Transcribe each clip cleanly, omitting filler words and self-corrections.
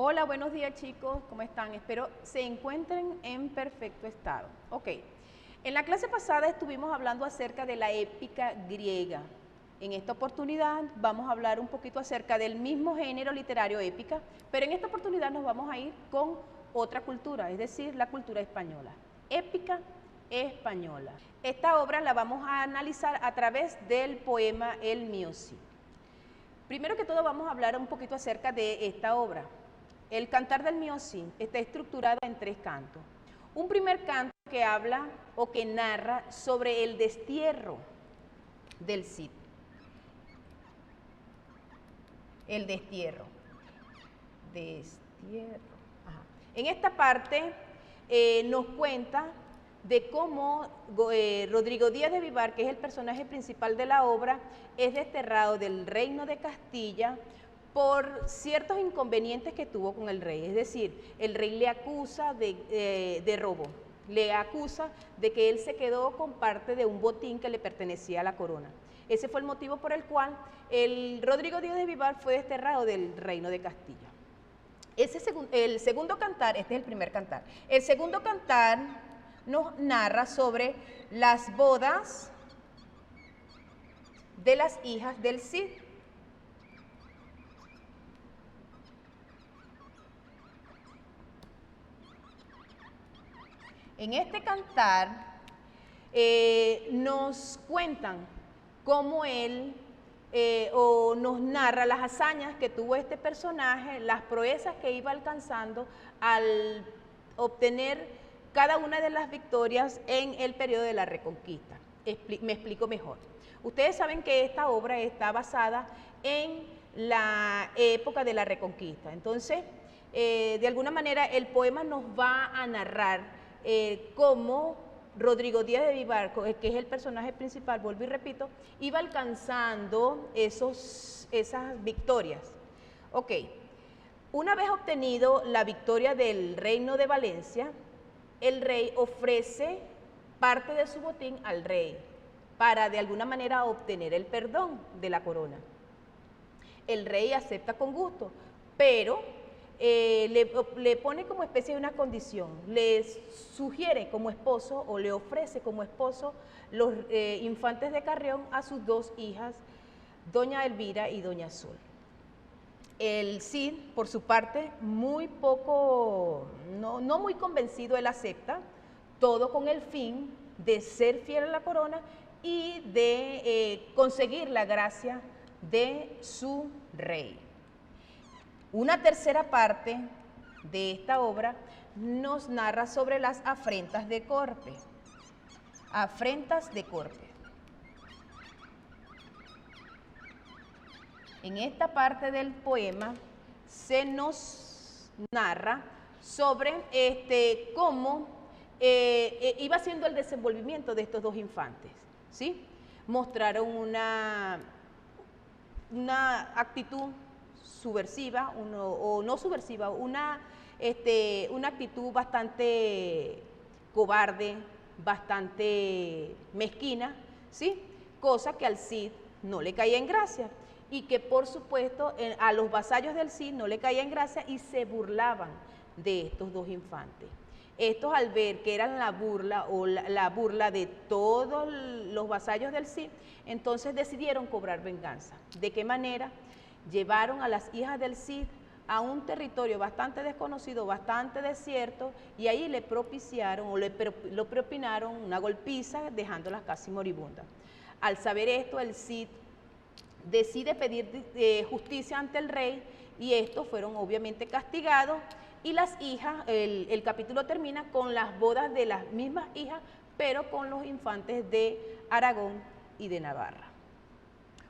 Hola, buenos días chicos, ¿cómo están? Espero se encuentren en perfecto estado. Ok, en la clase pasada estuvimos hablando acerca de la épica griega. En esta oportunidad vamos a hablar un poquito acerca del mismo género literario épica, pero en esta oportunidad nos vamos a ir con otra cultura, es decir, la cultura española. Épica española. Esta obra la vamos a analizar a través del poema El mío Cid. Primero que todo vamos a hablar un poquito acerca de esta obra. El Cantar del mío Cid está estructurado en 3 cantos. Un primer canto que habla o que narra sobre el destierro del Cid. El destierro. Ajá. En esta parte nos cuenta de cómo Rodrigo Díaz de Vivar, que es el personaje principal de la obra, es desterrado del reino de Castilla por ciertos inconvenientes que tuvo con el rey. Es decir, el rey le acusa de robo, le acusa de que él se quedó con parte de un botín que le pertenecía a la corona. Ese fue el motivo por el cual el Rodrigo Díaz de Vivar fue desterrado del reino de Castilla. El segundo cantar, este es el primer cantar, el segundo cantar nos narra sobre las bodas de las hijas del Cid. En este cantar nos cuentan cómo él o nos narra las hazañas que tuvo este personaje, las proezas que iba alcanzando al obtener cada una de las victorias en el periodo de la Reconquista. Me explico mejor. Ustedes saben que esta obra está basada en la época de la Reconquista. Entonces, de alguna manera, el poema nos va a narrar cómo Rodrigo Díaz de Vivar, que es el personaje principal, vuelvo y repito, iba alcanzando esas victorias. Ok, una vez obtenido la victoria del reino de Valencia, el rey ofrece parte de su botín al rey para de alguna manera obtener el perdón de la corona. El rey acepta con gusto, pero le pone como especie de una condición, le sugiere como esposo o le ofrece como esposo los infantes de Carrión a sus 2 hijas, doña Elvira y doña Sol. El Cid, por su parte, muy poco, no muy convencido, él acepta, todo con el fin de ser fiel a la corona y de conseguir la gracia de su rey. Una tercera parte de esta obra nos narra sobre las afrentas de Corpe. Afrentas de Corpe. En esta parte del poema se nos narra sobre cómo iba siendo el desenvolvimiento de estos 2 infantes, ¿sí? Mostraron una actitud subversiva, o no subversiva, una actitud bastante cobarde, bastante mezquina, ¿sí? Cosa que al Cid no le caía en gracia y que por supuesto a los vasallos del Cid no le caía en gracia y se burlaban de estos 2 infantes. Estos, al ver que eran la burla o la burla de todos los vasallos del Cid, entonces decidieron cobrar venganza. ¿De qué manera? Llevaron a las hijas del Cid a un territorio bastante desconocido, bastante desierto, y ahí le propiciaron o lo propinaron una golpiza, dejándolas casi moribundas. Al saber esto, el Cid decide pedir justicia ante el rey, y estos fueron obviamente castigados, y las hijas, el capítulo termina con las bodas de las mismas hijas, pero con los infantes de Aragón y de Navarra.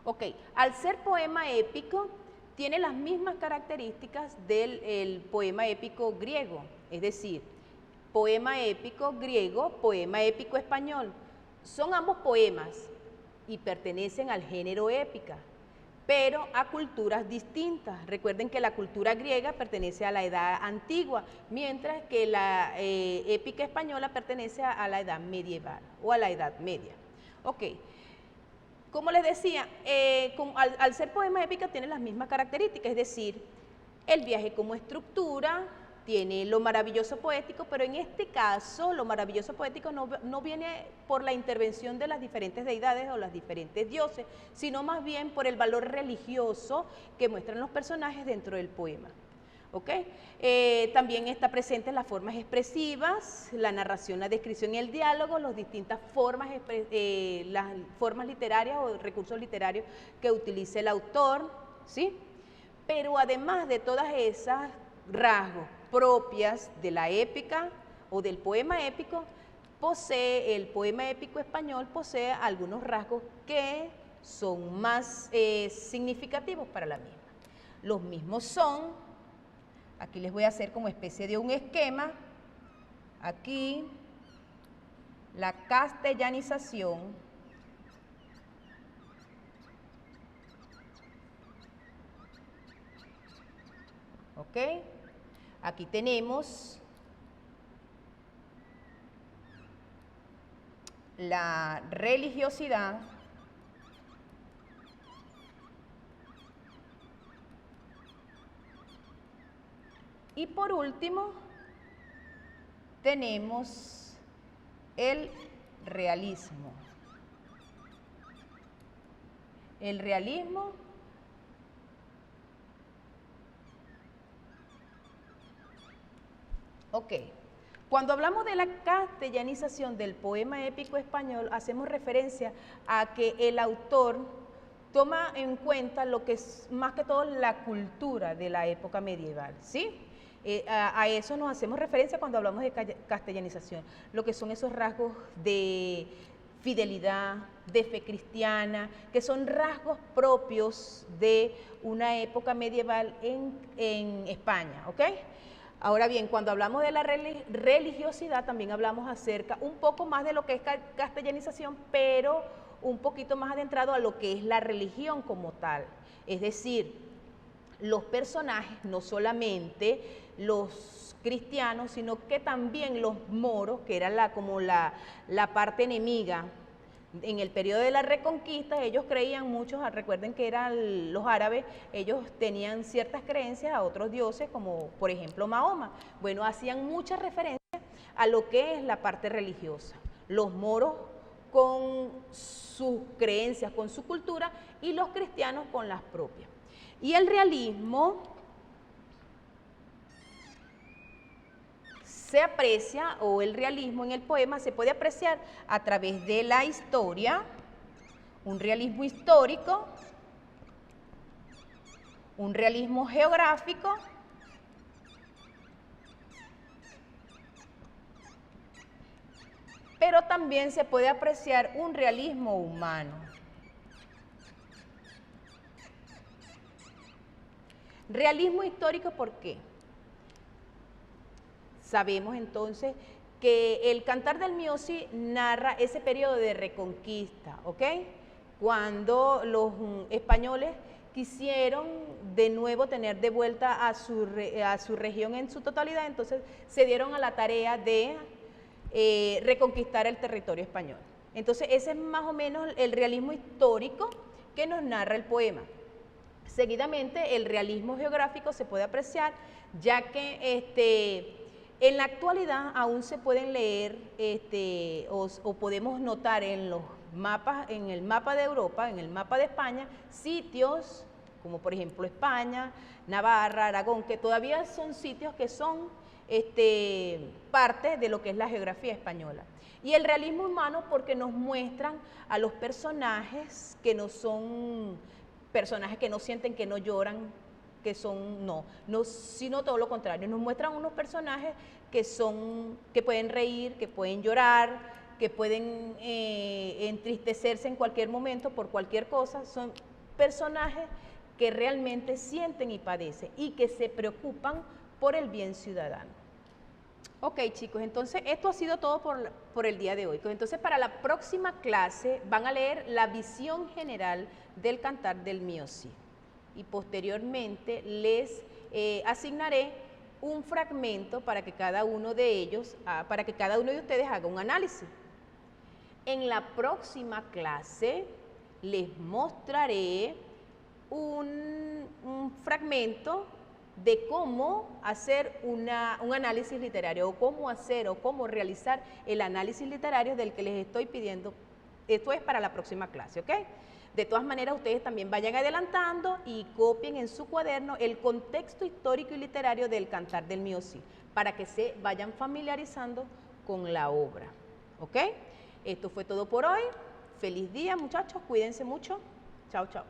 Ok, al ser poema épico, tiene las mismas características del poema épico griego, es decir, poema épico griego, poema épico español. Son ambos poemas y pertenecen al género épica, pero a culturas distintas. Recuerden que la cultura griega pertenece a la edad antigua, mientras que la épica española pertenece a la edad medieval o a la edad media. Ok. Como les decía, al ser poema épica tiene las mismas características, es decir, El viaje como estructura, tiene lo maravilloso poético, pero en este caso lo maravilloso poético no viene por la intervención de las diferentes deidades o los diferentes dioses, sino más bien por el valor religioso que muestran los personajes dentro del poema. ¿Okay? También está presente las formas expresivas, la narración, la descripción y el diálogo, las distintas formas, las formas literarias o recursos literarios que utiliza el autor, ¿sí? Pero además de todas esas rasgos propias de la épica o del poema épico, el poema épico español posee algunos rasgos que son más significativos para la misma. Los mismos son, aquí les voy a hacer como especie de un esquema, aquí la castellanización, ¿ok? Aquí tenemos la religiosidad, y por último tenemos el realismo. El realismo ok, cuando hablamos de la castellanización del poema épico español, hacemos referencia a que el autor toma en cuenta lo que es más que todo la cultura de la época medieval, ¿sí? A eso nos hacemos referencia cuando hablamos de castellanización, lo que son esos rasgos de fidelidad, de fe cristiana, que son rasgos propios de una época medieval en España, ¿ok? Ahora bien, cuando hablamos de la religiosidad, también hablamos acerca un poco más de lo que es castellanización, pero un poquito más adentrado a lo que es la religión como tal. Es decir, los personajes, no solamente los cristianos, sino que también los moros, que era como la parte enemiga. En el periodo de la Reconquista, ellos creían muchos, recuerden que eran los árabes, ellos tenían ciertas creencias a otros dioses, como por ejemplo Mahoma. Bueno, hacían mucha referencia a lo que es la parte religiosa. Los moros con sus creencias, con su cultura, y los cristianos con las propias. Y el realismo se aprecia, o el realismo en el poema se puede apreciar a través de la historia, un realismo histórico, un realismo geográfico, pero también se puede apreciar un realismo humano. Realismo histórico, ¿por qué? Sabemos entonces que el Cantar del Miosi narra ese periodo de reconquista, ¿ok? Cuando los españoles quisieron de nuevo tener de vuelta a su región en su totalidad, entonces se dieron a la tarea de reconquistar el territorio español. Entonces ese es más o menos el realismo histórico que nos narra el poema. Seguidamente el realismo geográfico se puede apreciar, ya que en la actualidad aún se pueden leer o podemos notar en los mapas, en el mapa de Europa, en el mapa de España, sitios como por ejemplo España, Navarra, Aragón, que todavía son sitios que son parte de lo que es la geografía española. Y el realismo humano porque nos muestran a los personajes que no son personajes que no sienten, que no lloran, que son, no, sino todo lo contrario, nos muestran unos personajes que pueden reír, que pueden llorar, que pueden entristecerse en cualquier momento por cualquier cosa, son personajes que realmente sienten y padecen y que se preocupan por el bien ciudadano. Ok, chicos, entonces esto ha sido todo por el día de hoy. Entonces para la próxima clase van a leer la visión general del Cantar del Miosi y posteriormente les asignaré un fragmento para que cada uno de ellos, para que cada uno de ustedes haga un análisis. En la próxima clase les mostraré un fragmento de cómo hacer un análisis literario, o cómo hacer o cómo realizar el análisis literario del que les estoy pidiendo. Esto es para la próxima clase, ¿ok? De todas maneras, ustedes también vayan adelantando y copien en su cuaderno el contexto histórico y literario del Cantar del Mío Cid, para que se vayan familiarizando con la obra, ¿ok? Esto fue todo por hoy. Feliz día, muchachos, cuídense mucho. Chao, chao.